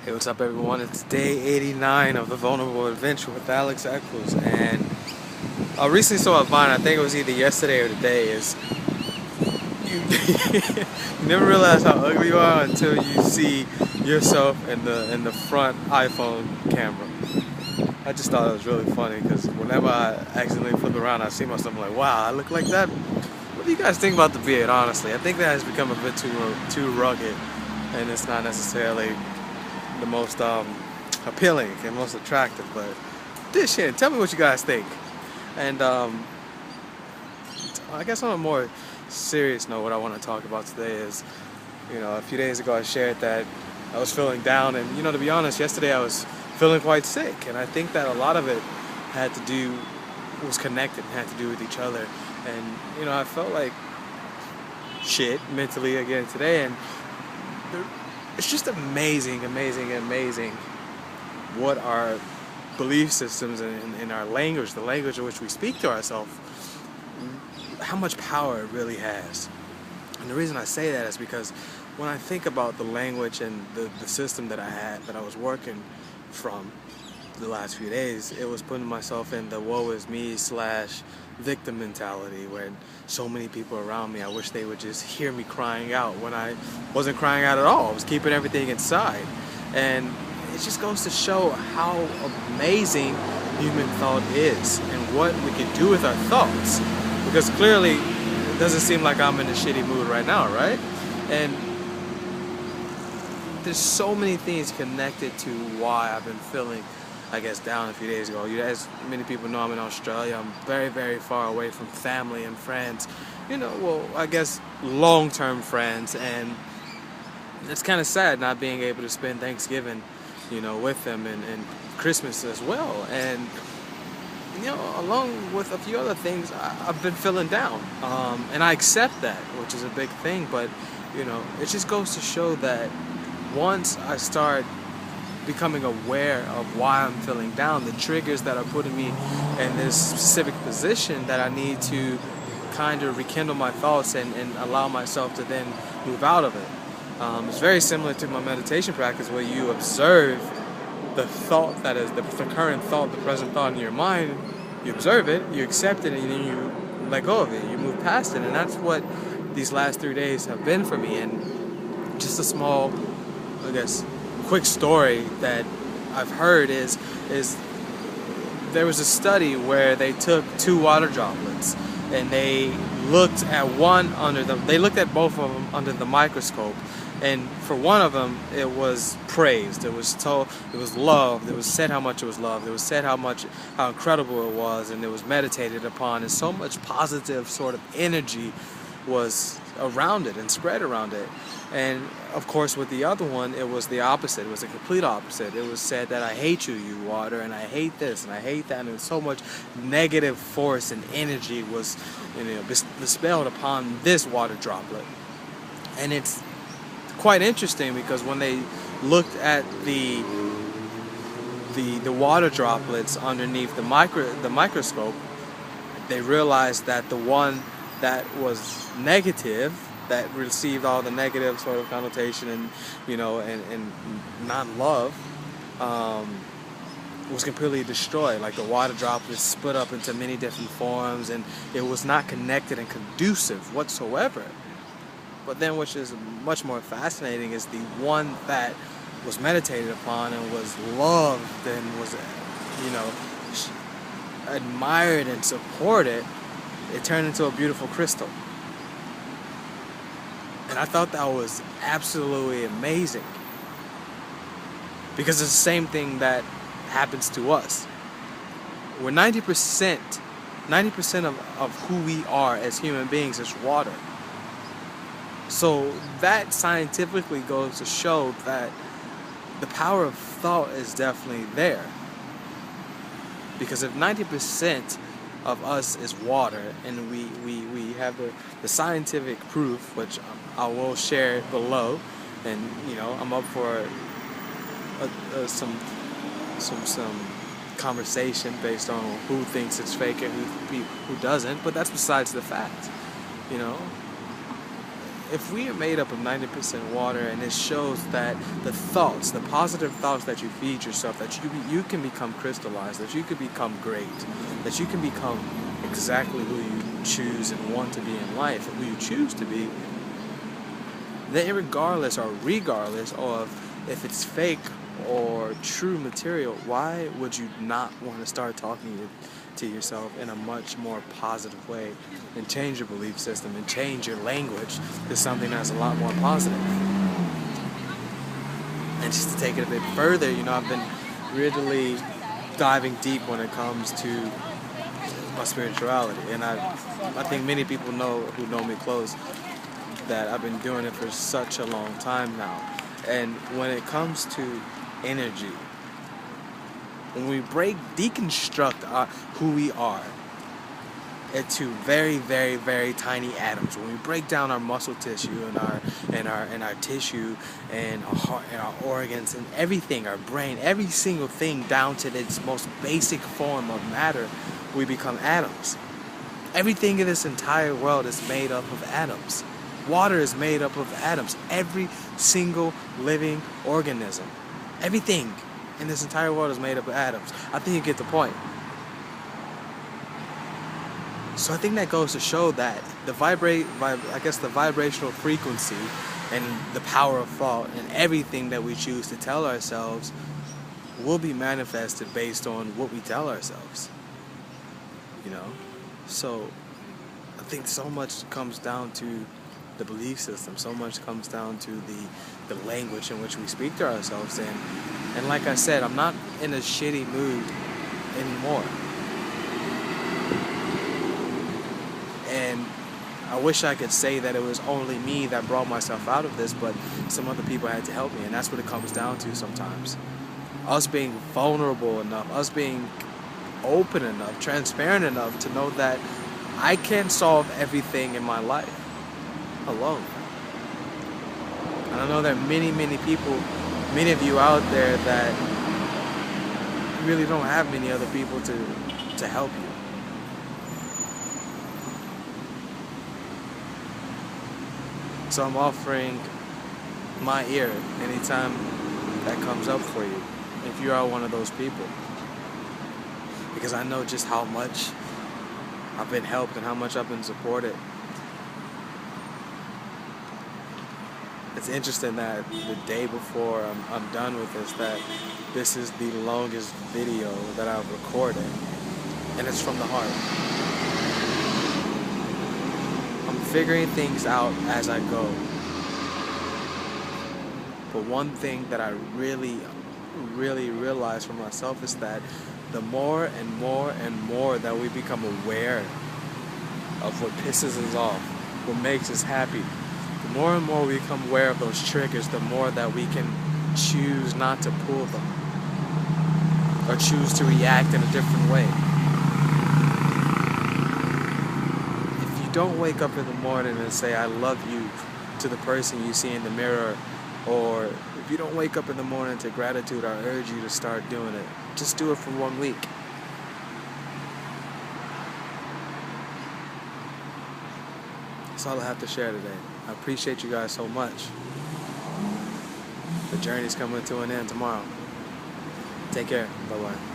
Hey, what's up, everyone? It's day 89 of the Vulnerable Adventure with Alex Echols, and I recently saw a vine. I think it was either yesterday or today. Is you, you never realize how ugly you are until you see yourself in the front iPhone camera. I just thought it was really funny because whenever I accidentally flip around, I see myself like, wow, I look like that. What do you guys think about the beard? Honestly, I think that has become a bit too rugged, and it's not necessarily the most appealing and most attractive, but this shit, tell me what you guys think. And I guess on a more serious note, what I want to talk about today is, a few days ago I shared that I was feeling down, and to be honest, yesterday I was feeling quite sick, and I think that a lot of it was connected and had to do with each other. And I felt like shit mentally again today, and it's just amazing what our belief systems and our language, the language in which we speak to ourselves, how much power it really has. And the reason I say that is because when I think about the language and the system that I was working from the last few days, it was putting myself in the woe is me / victim mentality, where so many people around me, I wish they would just hear me crying out when I wasn't crying out at all. I was keeping everything inside. And it just goes to show how amazing human thought is and what we can do with our thoughts. Because clearly it doesn't seem like I'm in a shitty mood right now, right? And there's so many things connected to why I've been feeling, I guess, down a few days ago. As many people know, I'm in Australia. I'm very, very far away from family and friends. I guess long-term friends. And it's kind of sad not being able to spend Thanksgiving, with them and Christmas as well. And, along with a few other things, I've been feeling down. And I accept that, which is a big thing. But, it just goes to show that once I start becoming aware of why I'm feeling down, the triggers that are putting me in this specific position, that I need to kind of rekindle my thoughts and allow myself to then move out of it. It's very similar to my meditation practice, where you observe the thought that is the current thought, the present thought in your mind. You observe it, you accept it, and then you let go of it. You move past it, and that's what these last 3 days have been for me. And just a small, I guess, quick story that I've heard is there was a study where they took 2 water droplets and they looked at they looked at both of them under the microscope, and for one of them it was praised, it was told, it was loved, it was said how much it was loved, it was said how incredible it was, and it was meditated upon, and so much positive sort of energy was around it and spread around it. And of course with the other one, it was the opposite. It was the complete opposite. It was said that I hate you, you water, and I hate this and I hate that, and so much negative force and energy was dispelled upon this water droplet. And it's quite interesting because when they looked at the water droplets underneath the microscope, they realized that the one that was negative, that received all the negative sort of connotation and and non-love, was completely destroyed. Like, the water droplets split up into many different forms, and it was not connected and conducive whatsoever. But then, which is much more fascinating, is the one that was meditated upon and was loved and was admired and supported, it turned into a beautiful crystal. And I thought that was absolutely amazing, because it's the same thing that happens to us. We're 90% of who we are as human beings is water. So that scientifically goes to show that the power of thought is definitely there. Because if 90% of us is water, and we have the scientific proof, which I will share below, and I'm up for some conversation based on who thinks it's fake and who doesn't, but that's besides the fact. if we are made up of 90% water, and it shows that the thoughts, the positive thoughts that you feed yourself, that you can become crystallized, that you can become great, that you can become exactly who you choose and want to be in life, and who you choose to be, then regardless of if it's fake or true material, why would you not want to start talking to yourself in a much more positive way and change your belief system and change your language to something that's a lot more positive? And just to take it a bit further, I've been really diving deep when it comes to my spirituality, and I think many people who know me close that I've been doing it for such a long time now. And when it comes to energy, when we deconstruct who we are into very, very, very tiny atoms, when we break down our muscle tissue and our tissue and our heart and our organs and everything, our brain, every single thing down to its most basic form of matter, we become atoms. Everything in this entire world is made up of atoms. Water is made up of atoms. Every single living organism. Everything in this entire world is made up of atoms. I think you get the point. So I think that goes to show that the vibrational frequency and the power of thought and everything that we choose to tell ourselves will be manifested based on what we tell ourselves. So I think so much comes down to the belief system. So much comes down to the language in which we speak to ourselves in. And like I said, I'm not in a shitty mood anymore. And I wish I could say that it was only me that brought myself out of this, but some other people had to help me, and that's what it comes down to sometimes. Us being vulnerable enough, us being open enough, transparent enough to know that I can't solve everything in my life alone. And I know there are many, many people, many of you out there that really don't have many other people to help you. So I'm offering my ear anytime that comes up for you, if you are one of those people. Because I know just how much I've been helped and how much I've been supported. It's interesting that the day before I'm done with this is the longest video that I've recorded, and it's from the heart. I'm figuring things out as I go. But one thing that I really, really realize for myself is that the more and more and more that we become aware of what pisses us off, what makes us happy, the more and more we become aware of those triggers, the more that we can choose not to pull them or choose to react in a different way. If you don't wake up in the morning and say, I love you to the person you see in the mirror, or if you don't wake up in the morning to gratitude, I urge you to start doing it. Just do it for 1 week. That's all I have to share today. I appreciate you guys so much. The journey's coming to an end tomorrow. Take care. Bye-bye.